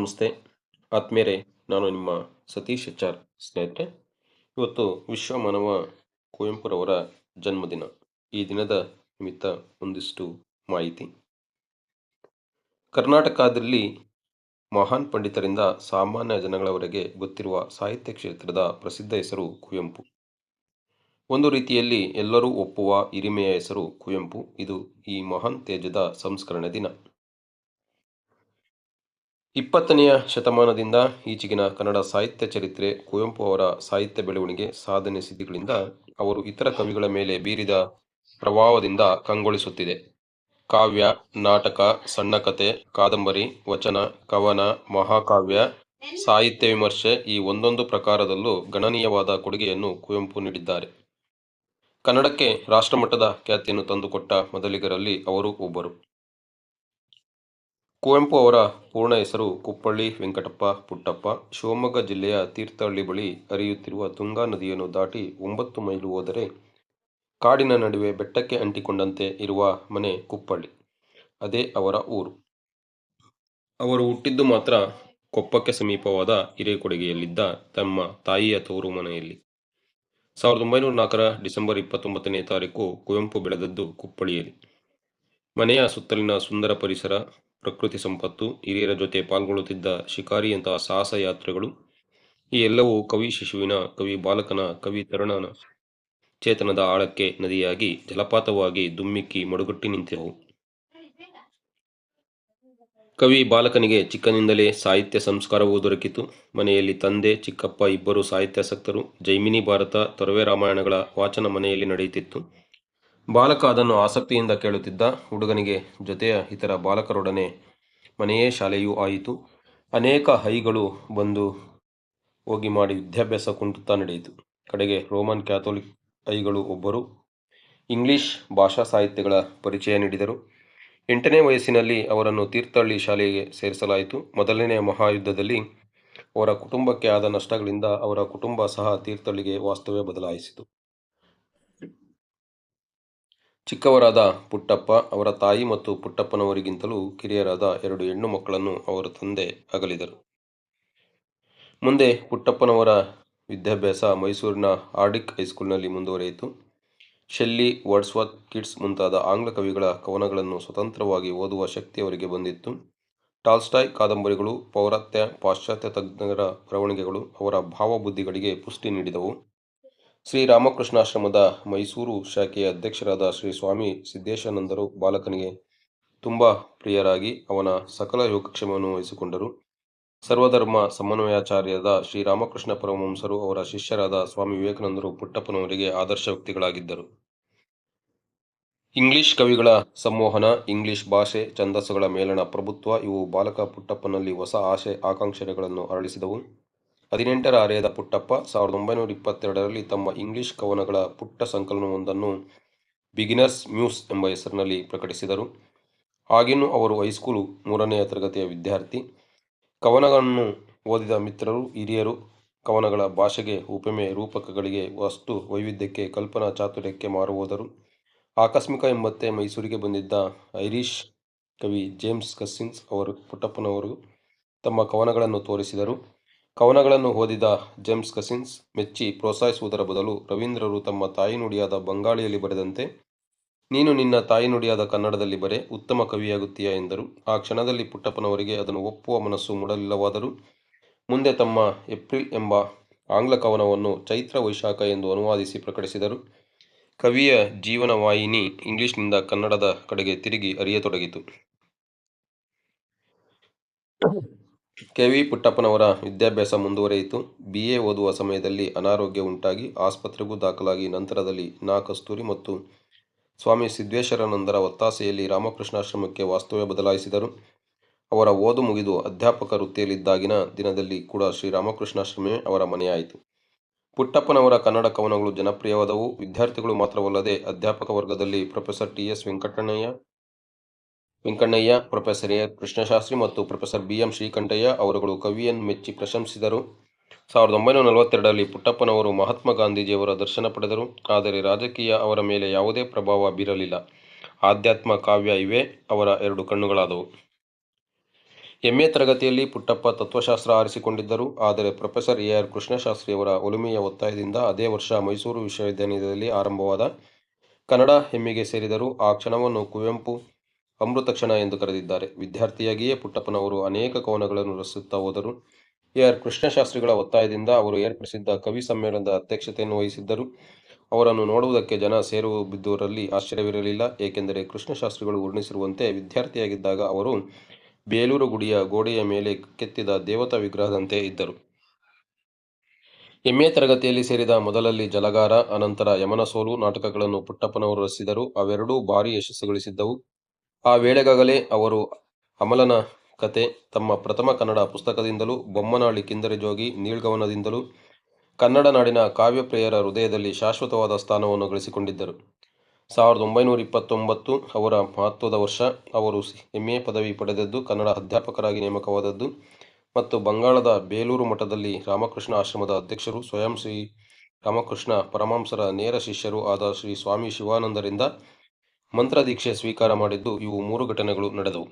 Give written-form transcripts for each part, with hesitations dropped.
ನಮಸ್ತೆ ಆತ್ಮೀಯರೇ. ನಾನು ನಿಮ್ಮ ಸತೀಶ್ HR ಸ್ನೇಹಿತರೆ. ಇವತ್ತು ವಿಶ್ವ ಮಾನವ ಕುವೆಂಪುರವರ ಜನ್ಮದಿನ. ಈ ದಿನದ ನಿಮಿತ್ತ ಒಂದಿಷ್ಟು ಮಾಹಿತಿ. ಕರ್ನಾಟಕದಲ್ಲಿ ಮಹಾನ್ ಪಂಡಿತರಿಂದ ಸಾಮಾನ್ಯ ಜನಗಳವರೆಗೆ ಗೊತ್ತಿರುವ ಸಾಹಿತ್ಯ ಕ್ಷೇತ್ರದ ಪ್ರಸಿದ್ಧ ಹೆಸರು ಕುವೆಂಪು. ಒಂದು ರೀತಿಯಲ್ಲಿ ಎಲ್ಲರೂ ಒಪ್ಪುವ ಹಿರಿಮೆಯ ಹೆಸರು ಕುವೆಂಪು. ಇದು ಈ ಮಹಾನ್ ತೇಜದ ಸಂಸ್ಕರಣೆ ದಿನ. 20ನೆಯ ಶತಮಾನದಿಂದ ಈಚೆಗಿನ ಕನ್ನಡ ಸಾಹಿತ್ಯ ಚರಿತ್ರೆ ಕುವೆಂಪು ಅವರ ಸಾಹಿತ್ಯ ಬೆಳವಣಿಗೆ, ಸಾಧನೆ, ಸಿದ್ಧಿಗಳಿಂದ ಅವರು ಇತರ ಕವಿಗಳ ಮೇಲೆ ಬೀರಿದ ಪ್ರಭಾವದಿಂದ ಕಂಗೊಳಿಸುತ್ತಿದೆ. ಕಾವ್ಯ, ನಾಟಕ, ಸಣ್ಣ ಕಥೆ, ಕಾದಂಬರಿ, ವಚನ, ಕವನ, ಮಹಾಕಾವ್ಯ, ಸಾಹಿತ್ಯ ವಿಮರ್ಶೆ ಈ ಒಂದೊಂದು ಪ್ರಕಾರದಲ್ಲೂ ಗಣನೀಯವಾದ ಕೊಡುಗೆಯನ್ನು ಕುವೆಂಪು ನೀಡಿದ್ದಾರೆ. ಕನ್ನಡಕ್ಕೆ ರಾಷ್ಟ್ರಮಟ್ಟದ ಖ್ಯಾತಿಯನ್ನು ತಂದುಕೊಟ್ಟ ಮೊದಲಿಗರಲ್ಲಿ ಅವರು ಒಬ್ಬರು. ಕುವೆಂಪು ಅವರ ಪೂರ್ಣ ಹೆಸರು ಕುಪ್ಪಳ್ಳಿ ವೆಂಕಟಪ್ಪ ಪುಟ್ಟಪ್ಪ. ಶಿವಮೊಗ್ಗ ಜಿಲ್ಲೆಯ ತೀರ್ಥಹಳ್ಳಿ ಬಳಿ ಹರಿಯುತ್ತಿರುವ ತುಂಗಾ ನದಿಯನ್ನು ದಾಟಿ 9 ಮೈಲು ಹೋದರೆ ಕಾಡಿನ ನಡುವೆ ಬೆಟ್ಟಕ್ಕೆ ಅಂಟಿಕೊಂಡಂತೆ ಇರುವ ಮನೆ ಕುಪ್ಪಳ್ಳಿ. ಅದೇ ಅವರ ಊರು. ಅವರು ಹುಟ್ಟಿದ್ದು ಮಾತ್ರ ಕೊಪ್ಪಕ್ಕೆ ಸಮೀಪವಾದ ಹಿರೇಕೊಡಗೆಯಲ್ಲಿದ್ದ ತಮ್ಮ ತಾಯಿಯ ತವರು ಮನೆಯಲ್ಲಿ. 1904ರ ಡಿಸೆಂಬರ್ 29ನೇ ತಾರೀಕು ಕುವೆಂಪು ಬೆಳೆದದ್ದು ಕುಪ್ಪಳ್ಳಿಯಲ್ಲಿ. ಮನೆಯ ಸುತ್ತಲಿನ ಸುಂದರ ಪರಿಸರ, ಪ್ರಕೃತಿ ಸಂಪತ್ತು, ಹಿರಿಯರ ಜೊತೆ ಪಾಲ್ಗೊಳ್ಳುತ್ತಿದ್ದ ಶಿಕಾರಿಯಂತಹ ಸಾಹಸ ಯಾತ್ರೆಗಳು ಈ ಎಲ್ಲವೂ ಕವಿ ಶಿಶುವಿನ, ಕವಿ ಬಾಲಕನ, ಕವಿ ತರುಣನ ಚೇತನದ ಆಳಕ್ಕೆ ನದಿಯಾಗಿ, ಜಲಪಾತವಾಗಿ ಧುಮ್ಮಿಕ್ಕಿ ಮಡುಗಟ್ಟಿ ನಿಂತಿರುವು. ಕವಿ ಬಾಲಕನಿಗೆ ಚಿಕ್ಕನಿಂದಲೇ ಸಾಹಿತ್ಯ ಸಂಸ್ಕಾರವೂ ದೊರಕಿತು. ಮನೆಯಲ್ಲಿ ತಂದೆ, ಚಿಕ್ಕಪ್ಪ ಇಬ್ಬರು ಸಾಹಿತ್ಯಾಸಕ್ತರು. ಜೈಮಿನಿ ಭಾರತ, ತೊರವೆ ರಾಮಾಯಣಗಳ ವಾಚನ ಮನೆಯಲ್ಲಿ ನಡೆಯುತ್ತಿತ್ತು. ಬಾಲಕ ಅದನ್ನು ಆಸಕ್ತಿಯಿಂದ ಕೇಳುತ್ತಿದ್ದ. ಹುಡುಗನಿಗೆ ಜೊತೆಯ ಇತರ ಬಾಲಕರೊಡನೆ ಮನೆಯೇ ಶಾಲೆಯೂ ಆಯಿತು. ಅನೇಕ ಹೈಗಳು ಬಂದು ಹೋಗಿ ಮಾಡಿ ವಿದ್ಯಾಭ್ಯಾಸ ಕುಂಟುತ್ತಾ ನಡೆಯಿತು. ಕಡೆಗೆ ರೋಮನ್ ಕ್ಯಾಥೋಲಿಕ್ ಹೈಗಳು ಒಬ್ಬರು ಇಂಗ್ಲಿಷ್ ಭಾಷಾ ಸಾಹಿತ್ಯಗಳ ಪರಿಚಯ ನೀಡಿದರು. 8ನೇ ವಯಸ್ಸಿನಲ್ಲಿ ಅವರನ್ನು ತೀರ್ಥಹಳ್ಳಿ ಶಾಲೆಗೆ ಸೇರಿಸಲಾಯಿತು. ಮೊದಲನೆಯ ಮಹಾಯುದ್ಧದಲ್ಲಿ ಅವರ ಕುಟುಂಬಕ್ಕೆ ಆದ ನಷ್ಟಗಳಿಂದ ಅವರ ಕುಟುಂಬ ಸಹ ತೀರ್ಥಹಳ್ಳಿಗೆ ವಾಸ್ತವ್ಯ ಬದಲಾಯಿಸಿತು. ಚಿಕ್ಕವರಾದ ಪುಟ್ಟಪ್ಪ ಅವರ ತಾಯಿ ಮತ್ತು ಪುಟ್ಟಪ್ಪನವರಿಗಿಂತಲೂ ಕಿರಿಯರಾದ 2 ಹೆಣ್ಣು ಮಕ್ಕಳನ್ನು ಅವರ ತಂದೆ ಅಗಲಿದರು. ಮುಂದೆ ಪುಟ್ಟಪ್ಪನವರ ವಿದ್ಯಾಭ್ಯಾಸ ಮೈಸೂರಿನ ಆರ್ಡಿಕ್ ಹೈಸ್ಕೂಲ್ನಲ್ಲಿ ಮುಂದುವರಿಯಿತು. ಶೆಲ್ಲಿ, ವರ್ಡ್ಸ್ವರ್ತ್, ಕಿಟ್ಸ್ ಮುಂತಾದ ಆಂಗ್ಲ ಕವಿಗಳ ಕವನಗಳನ್ನು ಸ್ವತಂತ್ರವಾಗಿ ಓದುವ ಶಕ್ತಿ ಅವರಿಗೆ ಬಂದಿತ್ತು. ಟಾಲ್ಸ್ಟಾಯ್ ಕಾದಂಬರಿಗಳು, ಪೌರಾತ್ಯ, ಪಾಶ್ಚಾತ್ಯ ತಜ್ಞರ ಬರವಣಿಗೆಗಳು ಅವರ ಭಾವಬುದ್ಧಿಗಳಿಗೆ ಪುಷ್ಟಿ ನೀಡಿದವು. ಶ್ರೀರಾಮಕೃಷ್ಣಾಶ್ರಮದ ಮೈಸೂರು ಶಾಖೆಯ ಅಧ್ಯಕ್ಷರಾದ ಶ್ರೀ ಸ್ವಾಮಿ ಸಿದ್ದೇಶಾನಂದರು ಬಾಲಕನಿಗೆ ತುಂಬ ಪ್ರಿಯರಾಗಿ ಅವನ ಸಕಲ ಯೋಗಕ್ಷೇಮವನ್ನು ವಹಿಸಿಕೊಂಡರು. ಸರ್ವಧರ್ಮ ಸಮನ್ವಯಾಚಾರ್ಯರಾದ ಶ್ರೀರಾಮಕೃಷ್ಣ ಪರಮಹಂಸರು ಅವರ ಶಿಷ್ಯರಾದ ಸ್ವಾಮಿ ವಿವೇಕಾನಂದರು ಪುಟ್ಟಪ್ಪನವರಿಗೆ ಆದರ್ಶ ವ್ಯಕ್ತಿಗಳಾಗಿದ್ದರು. ಇಂಗ್ಲಿಷ್ ಕವಿಗಳ ಸಂಮೋಹನ, ಇಂಗ್ಲಿಷ್ ಭಾಷೆ, ಛಂದಸ್ಸುಗಳ ಮೇಲಣ ಪ್ರಭುತ್ವ ಇವು ಬಾಲಕ ಪುಟ್ಟಪ್ಪನಲ್ಲಿ ಹೊಸ ಆಶೆ ಆಕಾಂಕ್ಷೆಗಳನ್ನು ಅರಳಿಸಿದವು. 18ರ ಹರೆಯದ ಪುಟ್ಟಪ್ಪ 1922ರಲ್ಲಿ ತಮ್ಮ ಇಂಗ್ಲಿಷ್ ಕವನಗಳ ಪುಟ್ಟ ಸಂಕಲನವೊಂದನ್ನು ಬಿಗಿನರ್ಸ್ ಮ್ಯೂಸ್ ಎಂಬ ಹೆಸರಿನಲ್ಲಿ ಪ್ರಕಟಿಸಿದರು. ಆಗಿನ್ನೂ ಅವರು ಹೈಸ್ಕೂಲು 3ನೆಯ ತರಗತಿಯ ವಿದ್ಯಾರ್ಥಿ. ಕವನಗಳನ್ನು ಓದಿದ ಮಿತ್ರರು, ಹಿರಿಯರು ಕವನಗಳ ಭಾಷೆಗೆ, ಉಪಮೆ, ರೂಪಕಗಳಿಗೆ, ವಸ್ತು ವೈವಿಧ್ಯಕ್ಕೆ, ಕಲ್ಪನಾ ಚಾತುರ್ಯಕ್ಕೆ ಮಾರು ಹೋದರು. ಆಕಸ್ಮಿಕ ಎಂಬಂತೆ ಮೈಸೂರಿಗೆ ಬಂದಿದ್ದ ಐರಿಷ್ ಕವಿ ಜೇಮ್ಸ್ ಕಸಿನ್ಸ್ ಅವರು ಪುಟ್ಟಪ್ಪನವರು ತಮ್ಮ ಕವನಗಳನ್ನು ತೋರಿಸಿದರು. ಕವನಗಳನ್ನು ಓದಿದ ಜೇಮ್ಸ್ ಕಸಿನ್ಸ್ ಮೆಚ್ಚಿ ಪ್ರೋತ್ಸಾಹಿಸುವುದರ ಬದಲು ರವೀಂದ್ರರು ತಮ್ಮ ತಾಯಿನುಡಿಯಾದ ಬಂಗಾಳಿಯಲ್ಲಿ ಬರೆದಂತೆ ನೀನು ನಿನ್ನ ತಾಯಿನುಡಿಯಾದ ಕನ್ನಡದಲ್ಲಿ ಬರೆ, ಉತ್ತಮ ಕವಿಯಾಗುತ್ತೀಯ ಎಂದರು. ಆ ಕ್ಷಣದಲ್ಲಿ ಪುಟ್ಟಪ್ಪನವರಿಗೆ ಅದನ್ನು ಒಪ್ಪುವ ಮನಸ್ಸು ಮೂಡಲಿಲ್ಲವಾದರೂ ಮುಂದೆ ತಮ್ಮ ಏಪ್ರಿಲ್ ಎಂಬ ಆಂಗ್ಲ ಕವನವನ್ನು ಚೈತ್ರ ವೈಶಾಖ ಎಂದು ಅನುವಾದಿಸಿ ಪ್ರಕಟಿಸಿದರು. ಕವಿಯ ಜೀವನವಾಹಿನಿ ಇಂಗ್ಲಿಷ್ನಿಂದ ಕನ್ನಡದ ಕಡೆಗೆ ತಿರುಗಿ ಹರಿಯತೊಡಗಿತು. ಕೆ.ವಿ. ಪುಟ್ಟಪ್ಪನವರ ವಿದ್ಯಾಭ್ಯಾಸ ಮುಂದುವರಿಯಿತು. BA ಓದುವ ಸಮಯದಲ್ಲಿ ಅನಾರೋಗ್ಯ ಉಂಟಾಗಿ ಆಸ್ಪತ್ರೆಗೂ ದಾಖಲಾಗಿ ನಂತರದಲ್ಲಿ ನಾ. ಕಸ್ತೂರಿ ಮತ್ತು ಸ್ವಾಮಿ ಸಿದ್ದೇಶ್ವರಾನಂದರ ಒತ್ತಾಸೆಯಲ್ಲಿ ರಾಮಕೃಷ್ಣಾಶ್ರಮಕ್ಕೆ ವಾಸ್ತವ್ಯ ಬದಲಾಯಿಸಿದರು. ಅವರ ಓದು ಮುಗಿದು ಅಧ್ಯಾಪಕ ವೃತ್ತಿಯಲ್ಲಿದ್ದಾಗಿನ ದಿನದಲ್ಲಿ ಕೂಡ ಶ್ರೀರಾಮಕೃಷ್ಣಾಶ್ರಮವೇ ಅವರ ಮನೆಯಾಯಿತು. ಪುಟ್ಟಪ್ಪನವರ ಕನ್ನಡ ಕವನಗಳು ಜನಪ್ರಿಯವಾದವು. ವಿದ್ಯಾರ್ಥಿಗಳು ಮಾತ್ರವಲ್ಲದೆ ಅಧ್ಯಾಪಕ ವರ್ಗದಲ್ಲಿ professor T. S. Venkannaiah, professor A. Krishnashastri ಮತ್ತು ಪ್ರೊಫೆಸರ್ ಬಿ. ಎಂ. ಶ್ರೀಕಂಠಯ್ಯ ಅವರುಗಳು ಕವಿಯನ್ನು ಮೆಚ್ಚಿ ಪ್ರಶಂಸಿಸಿದರು. 1942ರಲ್ಲಿ ಪುಟ್ಟಪ್ಪನವರು ಮಹಾತ್ಮ ಗಾಂಧೀಜಿಯವರ ದರ್ಶನ ಪಡೆದರು. ಆದರೆ ರಾಜಕೀಯ ಅವರ ಮೇಲೆ ಯಾವುದೇ ಪ್ರಭಾವ ಬೀರಲಿಲ್ಲ. ಆಧ್ಯಾತ್ಮ, ಕಾವ್ಯ ಇವೇ ಅವರ 2 ಕಣ್ಣುಗಳಾದವು. MA ತರಗತಿಯಲ್ಲಿ ಪುಟ್ಟಪ್ಪ ತತ್ವಶಾಸ್ತ್ರ ಆರಿಸಿಕೊಂಡಿದ್ದರು. ಆದರೆ ಪ್ರೊಫೆಸರ್ AR ಕೃಷ್ಣಶಾಸ್ತ್ರಿಯವರ ಒಲುಮೆಯ ಒತ್ತಾಯದಿಂದ ಅದೇ ವರ್ಷ ಮೈಸೂರು ವಿಶ್ವವಿದ್ಯಾನಿಲಯದಲ್ಲಿ ಆರಂಭವಾದ ಕನ್ನಡ MAಗೆ ಸೇರಿದರು. ಆ ಕ್ಷಣವನ್ನು ಕುವೆಂಪು ಅಮೃತ ಕ್ಷಣ ಎಂದು ಕರೆದಿದ್ದಾರೆ. ವಿದ್ಯಾರ್ಥಿಯಾಗಿಯೇ ಪುಟ್ಟಪ್ಪನವರು ಅನೇಕ ಕವನಗಳನ್ನು ರಚಿಸುತ್ತಾ ಹೋದರು. AR ಕೃಷ್ಣಶಾಸ್ತ್ರಿಗಳ ಒತ್ತಾಯದಿಂದ ಅವರು ಏರ್ಪಡಿಸಿದ್ದ ಕವಿ ಸಮ್ಮೇಳನದ ಅಧ್ಯಕ್ಷತೆಯನ್ನು ವಹಿಸಿದ್ದರು. ಅವರನ್ನು ನೋಡುವುದಕ್ಕೆ ಜನ ಸೇರು ಬಿದ್ದುದರಲ್ಲಿ ಆಶ್ಚರ್ಯವಿರಲಿಲ್ಲ. ಏಕೆಂದರೆ ಕೃಷ್ಣಶಾಸ್ತ್ರಿಗಳು ವರ್ಣಿಸಿರುವಂತೆ ವಿದ್ಯಾರ್ಥಿಯಾಗಿದ್ದಾಗ ಅವರು ಬೇಲೂರು ಗುಡಿಯ ಗೋಡೆಯ ಮೇಲೆ ಕೆತ್ತಿದ ದೇವತಾ ವಿಗ್ರಹದಂತೆ ಇದ್ದರು. MA ತರಗತಿಯಲ್ಲಿ ಸೇರಿದ ಮೊದಲಲ್ಲಿ ಜಲಗಾರ, ಅನಂತರ ಯಮನ ಸೋಲು ನಾಟಕಗಳನ್ನು ಪುಟ್ಟಪ್ಪನವರು ರಚಿಸಿದರು. ಅವೆರಡೂ ಭಾರೀ ಯಶಸ್ಸು ಗಳಿಸಿದ್ದವು. ಆ ವೇಳೆಗಾಗಲೇ ಅವರು ಅಮಲನ ಕತೆ, ತಮ್ಮ ಪ್ರಥಮ ಕನ್ನಡ ಪುಸ್ತಕದಿಂದಲೂ, ಬೊಮ್ಮನಹಳ್ಳಿ ಕಿಂದರಿ ಜೋಗಿ, ನೀಳ್ಗವನದಿಂದಲೂ ಕನ್ನಡ ನಾಡಿನ ಕಾವ್ಯಪ್ರಿಯರ ಹೃದಯದಲ್ಲಿ ಶಾಶ್ವತವಾದ ಸ್ಥಾನವನ್ನು ಗಳಿಸಿಕೊಂಡಿದ್ದರು. 1929 ಅವರ ಮಹತ್ವದ ವರ್ಷ. ಅವರು MA ಪದವಿ ಪಡೆದದ್ದು, ಕನ್ನಡ ಅಧ್ಯಾಪಕರಾಗಿ ನೇಮಕವಾದದ್ದು ಮತ್ತು ಬಂಗಾಳದ ಬೇಲೂರು ಮಠದಲ್ಲಿ ರಾಮಕೃಷ್ಣ ಆಶ್ರಮದ ಅಧ್ಯಕ್ಷರು, ಸ್ವಯಂ ಶ್ರೀ ರಾಮಕೃಷ್ಣ ಪರಮಹಂಸರ ನೇರ ಶಿಷ್ಯರೂ ಆದ ಶ್ರೀ ಸ್ವಾಮಿ ಶಿವಾನಂದರಿಂದ ಮಂತ್ರದೀಕ್ಷೆ ಸ್ವೀಕಾರ ಮಾಡಿದ್ದು, ಇವು 3 ಘಟನೆಗಳು ನಡೆದವು.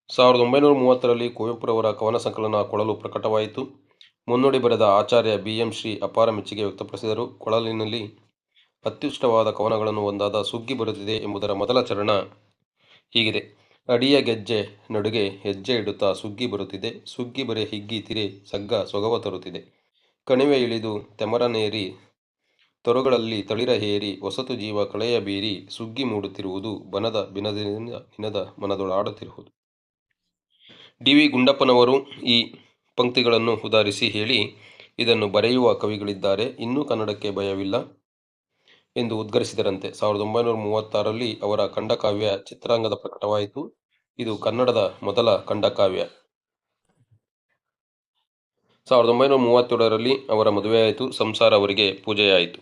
1930ರಲ್ಲಿ ಕುವೆಂಪುರವರ ಕವನ ಸಂಕಲನ ಕೊಳಲು ಪ್ರಕಟವಾಯಿತು. ಮುನ್ನುಡಿ ಬರೆದ ಆಚಾರ್ಯ BM ಶ್ರೀ ಅಪಾರ ಮೆಚ್ಚುಗೆ ವ್ಯಕ್ತಪಡಿಸಿದರು. ಕೊಳಲಿನಲ್ಲಿ ಅತ್ಯುತ್ಕೃಷ್ಟವಾದ ಕವನಗಳನ್ನು ಒಂದಾದ ಸುಗ್ಗಿ ಬರುತ್ತಿದೆ ಎಂಬುದರ ಮೊದಲ ಚರಣ ಹೀಗಿದೆ: ಅಡಿಯ ಗೆಜ್ಜೆ ನಡುಗೆ ಹೆಜ್ಜೆ ಇಡುತ್ತಾ ಸುಗ್ಗಿ ಬರುತ್ತಿದೆ, ಸುಗ್ಗಿ ಬರೆ ಹಿಗ್ಗಿ ತಿರೆ ಸಗ್ಗ ಸೊಗವ ತರುತ್ತಿದೆ, ಕಣಿವೆ ಇಳಿದು ತೆಮರನೇರಿ ತೊರುಗಳಲ್ಲಿ ತಳಿರ ಹೇರಿ ಹೊಸತು ಜೀವ ಕಳೆಯ ಬೀರಿ ಸುಗ್ಗಿ ಮೂಡುತ್ತಿರುವುದು ಬನದ ಬಿನದಿಂದ ನಿನದ ಮನದೊಳಾಡುತ್ತಿರುವುದು. DV ಗುಂಡಪ್ಪನವರು ಈ ಪಂಕ್ತಿಗಳನ್ನು ಉದಾಹರಿಸಿ ಹೇಳಿ, ಇದನ್ನು ಬರೆಯುವ ಕವಿಗಳಿದ್ದಾರೆ, ಇನ್ನೂ ಕನ್ನಡಕ್ಕೆ ಭಯವಿಲ್ಲ ಎಂದು ಉದ್ಗರಿಸಿದರಂತೆ. 1936ರಲ್ಲಿ ಅವರ ಖಂಡಕಾವ್ಯ ಚಿತ್ರಾಂಗದ ಪ್ರಕಟವಾಯಿತು. ಇದು ಕನ್ನಡದ ಮೊದಲ ಖಂಡಕಾವ್ಯ. 1937ರಲ್ಲಿ ಅವರ ಮದುವೆಯಾಯಿತು. ಸಂಸಾರ ಅವರಿಗೆ ಪೂಜೆಯಾಯಿತು.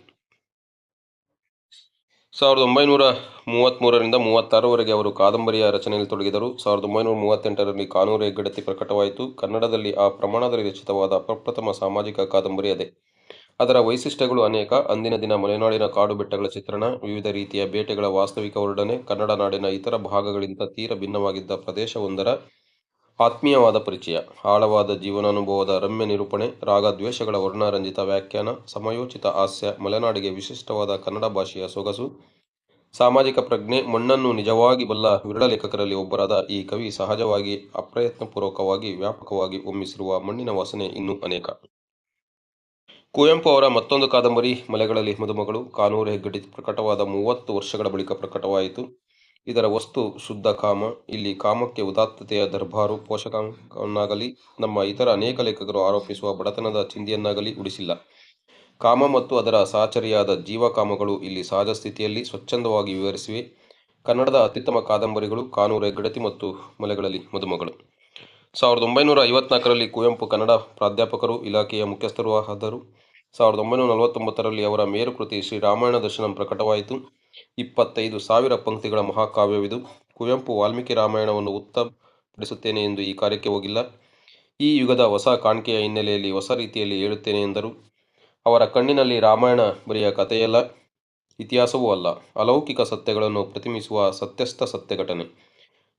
1933ರಿಂದ 36ರವರೆಗೆ ಅವರು ಕಾದಂಬರಿಯ ರಚನೆಯಲ್ಲಿ ತೊಡಗಿದರು. 1938ರಲ್ಲಿ ಕಾನೂರು ಹೆಗ್ಗಡತಿ ಪ್ರಕಟವಾಯಿತು. ಕನ್ನಡದಲ್ಲಿ ಆ ಪ್ರಮಾಣದಲ್ಲಿ ರಚಿತವಾದ ಪ್ರಪ್ರಥಮ ಸಾಮಾಜಿಕ ಕಾದಂಬರಿ ಅದೇ. ಅದರ ವೈಶಿಷ್ಟ್ಯಗಳು ಅನೇಕ. ಅಂದಿನ ದಿನ ಮಲೆನಾಡಿನ ಕಾಡು ಬೆಟ್ಟಗಳ ಚಿತ್ರಣ, ವಿವಿಧ ರೀತಿಯ ಬೇಟೆಗಳ ವಾಸ್ತವಿಕ ವರ್ಣನೆ, ಕನ್ನಡ ನಾಡಿನ ಇತರ ಭಾಗಗಳಿಂದ ತೀರ ಭಿನ್ನವಾಗಿದ್ದ ಪ್ರದೇಶವೊಂದರ ಆತ್ಮೀಯವಾದ ಪರಿಚಯ, ಆಳವಾದ ಜೀವನಾನುಭವದ ರಮ್ಯ ನಿರೂಪಣೆ, ರಾಗದ್ವೇಷಗಳ ವರ್ಣರಂಜಿತ ವ್ಯಾಖ್ಯಾನ, ಸಮಯೋಚಿತ ಹಾಸ್ಯ, ಮಲೆನಾಡಿಗೆ ವಿಶಿಷ್ಟವಾದ ಕನ್ನಡ ಭಾಷೆಯ ಸೊಗಸು, ಸಾಮಾಜಿಕ ಪ್ರಜ್ಞೆ. ಮಣ್ಣನ್ನು ನಿಜವಾಗಿ ಬಲ್ಲ ವಿರಳ ಲೇಖಕರಲ್ಲಿ ಒಬ್ಬರಾದ ಈ ಕವಿ ಸಹಜವಾಗಿ, ಅಪ್ರಯತ್ನಪೂರ್ವಕವಾಗಿ, ವ್ಯಾಪಕವಾಗಿ ಹೊಮ್ಮಿಸಿರುವ ಮಣ್ಣಿನ ವಾಸನೆ ಇನ್ನೂ ಅನೇಕ. ಕುವೆಂಪು ಅವರ ಮತ್ತೊಂದು ಕಾದಂಬರಿ ಮಲೆಗಳಲ್ಲಿ ಮದುಮಗಳು. ಕಾನೂರು ಹೆಗ್ಗಡತಿ ಪ್ರಕಟವಾದ 30 ವರ್ಷಗಳ ಬಳಿಕ ಪ್ರಕಟವಾಯಿತು. ಇದರ ವಸ್ತು ಶುದ್ಧ ಕಾಮ. ಇಲ್ಲಿ ಕಾಮಕ್ಕೆ ಉದಾತ್ತತೆಯ ದರ್ಬಾರು ಪೋಷಕವನ್ನಾಗಲಿ ನಮ್ಮ ಇತರ ಅನೇಕ ಲೇಖಕರು ಆರೋಪಿಸುವ ಬಡತನದ ಚಿಂದಿಯನ್ನಾಗಲಿ ಉಳಿಸಿಲ್ಲ. ಕಾಮ ಮತ್ತು ಅದರ ಸಹಚರಿಯಾದ ಜೀವಕಾಮಗಳು ಇಲ್ಲಿ ಸಹಜ ಸ್ಥಿತಿಯಲ್ಲಿ ಸ್ವಚ್ಛಂದವಾಗಿ ವಿವರಿಸಿವೆ. ಕನ್ನಡದ ಅತ್ಯುತ್ತಮ ಕಾದಂಬರಿಗಳು ಕಾನೂರು ಹೆಗ್ಗಡತಿ ಮತ್ತು ಮಲೆಗಳಲ್ಲಿ ಮದುಮಗಳು. 1954ರಲ್ಲಿ ಕುವೆಂಪು ಕನ್ನಡ ಪ್ರಾಧ್ಯಾಪಕರು, ಇಲಾಖೆಯ ಮುಖ್ಯಸ್ಥರೂ ಆದರು. 1949ರಲ್ಲಿ ಅವರ ಮೇರುಕೃತಿ ಶ್ರೀ ರಾಮಾಯಣ ದರ್ಶನಂ ಪ್ರಕಟವಾಯಿತು. 25,000 ಪಂಕ್ತಿಗಳ ಮಹಾಕಾವ್ಯವಿದು. ಕುವೆಂಪು ವಾಲ್ಮೀಕಿ ರಾಮಾಯಣವನ್ನು ಉತ್ತಮಪಡಿಸುತ್ತೇನೆ ಎಂದು ಈ ಕಾರ್ಯಕ್ಕೆ ಹೋಗಿಲ್ಲ. ಈ ಯುಗದ ಹೊಸ ಕಾಣಿಕೆಯ ಹಿನ್ನೆಲೆಯಲ್ಲಿ ಹೊಸ ರೀತಿಯಲ್ಲಿ ಹೇಳುತ್ತೇನೆ ಎಂದರು. ಅವರ ಕಣ್ಣಿನಲ್ಲಿ ರಾಮಾಯಣ ಬರಿಯ ಕಥೆಯಲ್ಲ, ಇತಿಹಾಸವೂ ಅಲ್ಲ, ಅಲೌಕಿಕ ಸತ್ಯಗಳನ್ನು ಪ್ರತಿಬಿಂಬಿಸುವ ಸತ್ಯಸ್ಥ ಸತ್ಯ ಘಟನೆ.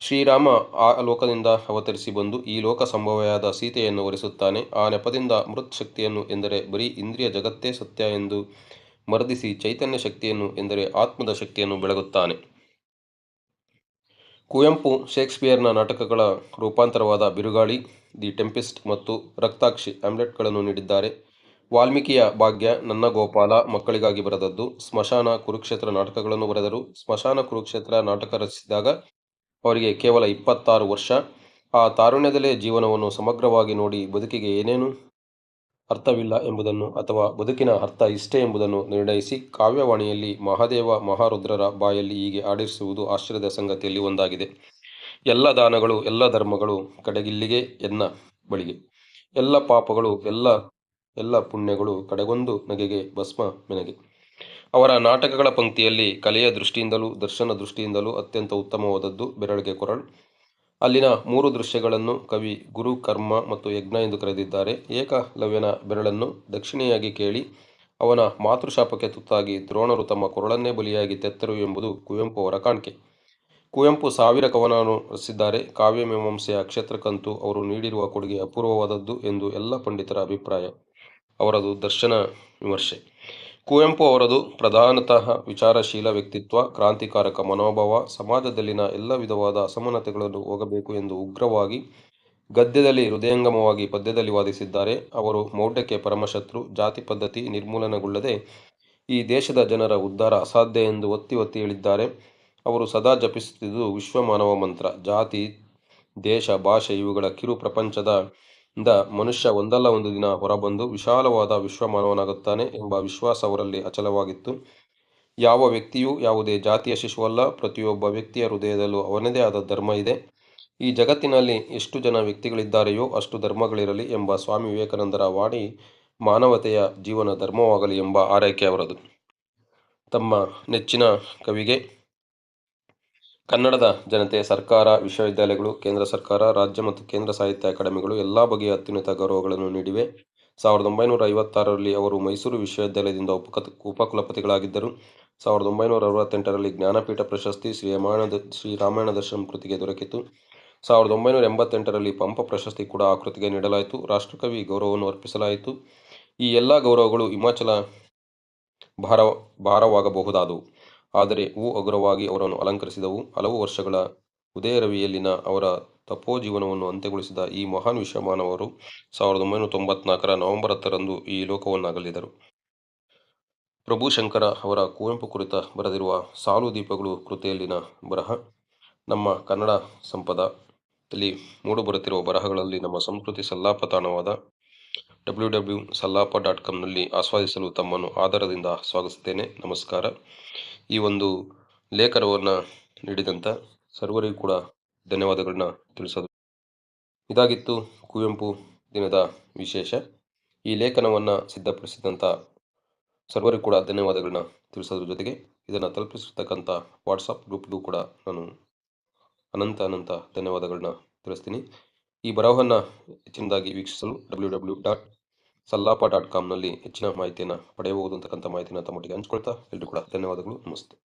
ಶ್ರೀರಾಮ ಆ ಲೋಕದಿಂದ ಅವತರಿಸಿ ಬಂದು ಈ ಲೋಕ ಸಂಭವೆಯಾದ ಸೀತೆಯನ್ನು ವರಿಸುತ್ತಾನೆ. ಆ ನೆಪದಿಂದ ಮೃತ್ ಶಕ್ತಿಯನ್ನು ಎಂದರೆ ಬರೀ ಇಂದ್ರಿಯ ಜಗತ್ತೇ ಸತ್ಯ ಎಂದು ಮರ್ದಿಸಿ ಚೈತನ್ಯ ಶಕ್ತಿಯನ್ನು ಎಂದರೆ ಆತ್ಮದ ಶಕ್ತಿಯನ್ನು ಬೆಳಗುತ್ತಾನೆ. ಕುವೆಂಪು ಶೇಕ್ಸ್ಪಿಯರ್ನ ನಾಟಕಗಳ ರೂಪಾಂತರವಾದ ಬಿರುಗಾಳಿ, ದಿ ಟೆಂಪೆಸ್ಟ್ ಮತ್ತು ರಕ್ತಾಕ್ಷಿ ಹ್ಯಾಮ್ಲೆಟ್ಗಳನ್ನು ನೀಡಿದ್ದಾರೆ. ವಾಲ್ಮೀಕಿಯ ಭಾಗ್ಯ, ನನ್ನ ಗೋಪಾಲ ಮಕ್ಕಳಿಗಾಗಿ ಬರೆದದ್ದು. ಸ್ಮಶಾನ, ಕುರುಕ್ಷೇತ್ರ ನಾಟಕಗಳನ್ನು ಬರೆದರು. ಸ್ಮಶಾನ, ಕುರುಕ್ಷೇತ್ರ ನಾಟಕ ರಚಿಸಿದಾಗ ಅವರಿಗೆ ಕೇವಲ 26 ವರ್ಷ. ಆ ತಾರುಣ್ಯದಲ್ಲೇ ಜೀವನವನ್ನು ಸಮಗ್ರವಾಗಿ ನೋಡಿ ಬದುಕಿಗೆ ಏನೇನು ಅರ್ಥವಿಲ್ಲ ಎಂಬುದನ್ನು ಅಥವಾ ಬದುಕಿನ ಅರ್ಥ ಇಷ್ಟೇ ಎಂಬುದನ್ನು ನಿರ್ಣಯಿಸಿ ಕಾವ್ಯವಾಣಿಯಲ್ಲಿ ಮಹಾದೇವ ಮಹಾರುದ್ರರ ಬಾಯಲ್ಲಿ ಹೀಗೆ ಆಡಿಸುವುದು ಆಶ್ಚರ್ಯದ ಸಂಗತಿಯಲ್ಲಿ ಒಂದಾಗಿದೆ: ಎಲ್ಲ ದಾನಗಳು, ಎಲ್ಲ ಧರ್ಮಗಳು ಕಡೆಗಿಲ್ಲಿಗೆ ಎನ್ನ ಬಳಿಗೆ, ಎಲ್ಲ ಪಾಪಗಳು, ಎಲ್ಲ ಪುಣ್ಯಗಳು ಕಡೆಗೊಂದು ನಗೆಗೆ ಭಸ್ಮ ಮೆನಗೆ. ಅವರ ನಾಟಕಗಳ ಪಂಕ್ತಿಯಲ್ಲಿ ಕಲೆಯ ದೃಷ್ಟಿಯಿಂದಲೂ ದರ್ಶನ ದೃಷ್ಟಿಯಿಂದಲೂ ಅತ್ಯಂತ ಉತ್ತಮವಾದದ್ದು ಬೆರಳಿಗೆ ಕೊರಳ್. ಅಲ್ಲಿನ 3 ದೃಶ್ಯಗಳನ್ನು ಕವಿ ಗುರು, ಕರ್ಮ ಮತ್ತು ಯಜ್ಞ ಎಂದು ಕರೆದಿದ್ದಾರೆ. ಏಕಲವ್ಯನ ಬೆರಳನ್ನು ದಕ್ಷಿಣೆಯಾಗಿ ಕೇಳಿ ಅವನ ಮಾತೃಶಾಪಕ್ಕೆ ತುತ್ತಾಗಿ ದ್ರೋಣರು ತಮ್ಮ ಕೊರಳನ್ನೇ ಬಲಿಯಾಗಿ ತೆತ್ತರು ಎಂಬುದು ಕುವೆಂಪು ಅವರ ಕಾಣ್ಕೆ. ಕುವೆಂಪು 1000 ಕವನವನ್ನು ರಚಿಸಿದ್ದಾರೆ. ಕಾವ್ಯ ಮೀಮಾಂಸೆಯ ಕ್ಷೇತ್ರಕ್ಕಂತೂ ಅವರು ನೀಡಿರುವ ಕೊಡುಗೆ ಅಪೂರ್ವವಾದದ್ದು ಎಂದು ಎಲ್ಲ ಪಂಡಿತರ ಅಭಿಪ್ರಾಯ. ಅವರದು ದರ್ಶನ ವಿಮರ್ಶೆ. ಕುವೆಂಪು ಅವರದು ಪ್ರಧಾನತಃ ವಿಚಾರಶೀಲ ವ್ಯಕ್ತಿತ್ವ, ಕ್ರಾಂತಿಕಾರಕ ಮನೋಭಾವ, ಸಮಾಜದಲ್ಲಿನ ಎಲ್ಲ ವಿಧವಾದ ಅಸಮಾನತೆಗಳನ್ನು ಹೋಗಬೇಕು ಎಂದು ಉಗ್ರವಾಗಿ ಗದ್ಯದಲ್ಲಿ ಹೃದಯಂಗಮವಾಗಿ ಪದ್ಯದಲ್ಲಿ ವಾದಿಸಿದ್ದಾರೆ. ಅವರು ಮೌಢ್ಯಕ್ಕೆ ಪರಮಶತ್ರು, ಜಾತಿ ಪದ್ಧತಿ ನಿರ್ಮೂಲನೆಗೊಳ್ಳದೆ ಈ ದೇಶದ ಜನರ ಉದ್ಧಾರ ಅಸಾಧ್ಯ ಎಂದು ಒತ್ತಿ ಒತ್ತಿ ಹೇಳಿದ್ದಾರೆ. ಅವರು ಸದಾ ಜಪಿಸುತ್ತಿದ್ದುದು ವಿಶ್ವ ಮಾನವ ಮಂತ್ರ. ಜಾತಿ, ದೇಶ, ಭಾಷೆ ಇವುಗಳ ಕಿರು ಪ್ರಪಂಚದ ಮನುಷ್ಯ ಒಂದಲ್ಲ ಒಂದು ದಿನ ಹೊರಬಂದು ವಿಶಾಲವಾದ ವಿಶ್ವ ಮಾನವನಾಗುತ್ತಾನೆ ಎಂಬ ವಿಶ್ವಾಸ ಅವರಲ್ಲಿ ಅಚಲವಾಗಿತ್ತು. ಯಾವ ವ್ಯಕ್ತಿಯೂ ಯಾವುದೇ ಜಾತಿಯ ಶಿಶುವಲ್ಲ. ಪ್ರತಿಯೊಬ್ಬ ವ್ಯಕ್ತಿಯ ಹೃದಯದಲ್ಲೂ ಅವನದೇ ಆದ ಧರ್ಮ ಇದೆ. ಈ ಜಗತ್ತಿನಲ್ಲಿ ಎಷ್ಟು ಜನ ವ್ಯಕ್ತಿಗಳಿದ್ದಾರೆಯೋ ಅಷ್ಟು ಧರ್ಮಗಳಿರಲಿ ಎಂಬ ಸ್ವಾಮಿ ವಿವೇಕಾನಂದರ ವಾಣಿ ಮಾನವತೆಯ ಜೀವನ ಧರ್ಮವಾಗಲಿ ಎಂಬ ಆರೈಕೆ ಅವರದು. ತಮ್ಮ ನೆಚ್ಚಿನ ಕವಿಗೆ ಕನ್ನಡದ ಜನತೆ, ಸರ್ಕಾರ, ವಿಶ್ವವಿದ್ಯಾಲಯಗಳು, ಕೇಂದ್ರ ಸರ್ಕಾರ, ರಾಜ್ಯ ಮತ್ತು ಕೇಂದ್ರ ಸಾಹಿತ್ಯ ಅಕಾಡೆಮಿಗಳು ಎಲ್ಲ ಬಗೆಯ ಅತ್ಯುನ್ನತ ಗೌರವಗಳನ್ನು ನೀಡಿವೆ. 1956ರಲ್ಲಿ ಅವರು ಮೈಸೂರು ವಿಶ್ವವಿದ್ಯಾಲಯದಿಂದ ಉಪಕುಲಪತಿಗಳಾಗಿದ್ದರು. 1968ರಲ್ಲಿ ಜ್ಞಾನಪೀಠ ಪ್ರಶಸ್ತಿ ಶ್ರೀ ರಾಮಾಯಣ ದರ್ಶನಂ ಕೃತಿಗೆ ದೊರಕಿತು. 1988ರಲ್ಲಿ ಪಂಪ ಪ್ರಶಸ್ತಿ ಕೂಡ ಆ ಕೃತಿಗೆ ನೀಡಲಾಯಿತು. ರಾಷ್ಟ್ರಕವಿ ಗೌರವವನ್ನು ಅರ್ಪಿಸಲಾಯಿತು. ಈ ಎಲ್ಲ ಗೌರವಗಳು ಹಿಮಾಚಲ ಭಾರವಾಗಬಹುದಾದವು. ಆದರೆ ಹಗರವಾಗಿ ಅವರನ್ನು ಅಲಂಕರಿಸಿದವು. ಹಲವು ವರ್ಷಗಳ ಉದಯರವಿಯಲ್ಲಿನ ಅವರ ತಪೋಜೀವನವನ್ನು ಅಂತ್ಯಗೊಳಿಸಿದ ಈ ಮಹಾನ್ ವಿಶ್ವಮಾನವರು 1994ರ ನವೆಂಬರ್ 10ರಂದು ಈ ಲೋಕವನ್ನಗಲಿದರು. ಪ್ರಭುಶಂಕರ ಅವರ ಕುವೆಂಪು ಕುರಿತ ಬರೆದಿರುವ ಸಾಲು ದೀಪಗಳು ಕೃತಿಯಲ್ಲಿನ ಬರಹ ನಮ್ಮ ಕನ್ನಡ ಸಂಪದದಲ್ಲಿ ಮೂಡಿಬರುತ್ತಿರುವ ಬರಹಗಳಲ್ಲಿ ನಮ್ಮ ಸಂಸ್ಕೃತಿ ಸಲ್ಲಾಪ ತಾಣವಾದ www.sallapa.comನಲ್ಲಿ ಆಸ್ವಾದಿಸಲು ತಮ್ಮನ್ನು ಆದರದಿಂದ ಸ್ವಾಗತಿಸುತ್ತೇನೆ. ನಮಸ್ಕಾರ. ಈ ಒಂದು ಲೇಖನವನ್ನು ನೀಡಿದಂಥ ಸರ್ವರಿಗೂ ಕೂಡ ಧನ್ಯವಾದಗಳನ್ನ ತಿಳಿಸೋದು. ಇದಾಗಿತ್ತು ಕುವೆಂಪು ದಿನದ ವಿಶೇಷ. ಈ ಲೇಖನವನ್ನು ಸಿದ್ಧಪಡಿಸಿದಂಥ ಸರ್ವರಿಗೂ ಕೂಡ ಧನ್ಯವಾದಗಳನ್ನ ತಿಳಿಸೋದ್ರ ಜೊತೆಗೆ ಇದನ್ನು ತಲುಪಿಸಿರ್ತಕ್ಕಂಥ ವಾಟ್ಸಪ್ ಗ್ರೂಪ್ಗೂ ಕೂಡ ನಾನು ಅನಂತ ಧನ್ಯವಾದಗಳನ್ನ ತಿಳಿಸ್ತೀನಿ. ಈ ಬರಹವನ್ನು ಹೆಚ್ಚಿನದಾಗಿ ವೀಕ್ಷಿಸಲು www.sallapa.comನಲ್ಲಿ ಹೆಚ್ಚಿನ ಮಾಹಿತಿಯನ್ನು ಪಡೆಯಬಹುದು ಅಂತಕ್ಕಂಥ ಮಾಹಿತಿಯನ್ನು ತಮ್ಮೊಟ್ಟಿಗೆ ಹಂಚ್ಕೊಳ್ತಾ ಎಲ್ಲರೂ ಕೂಡ ಧನ್ಯವಾದಗಳು. ನಮಸ್ತೆ.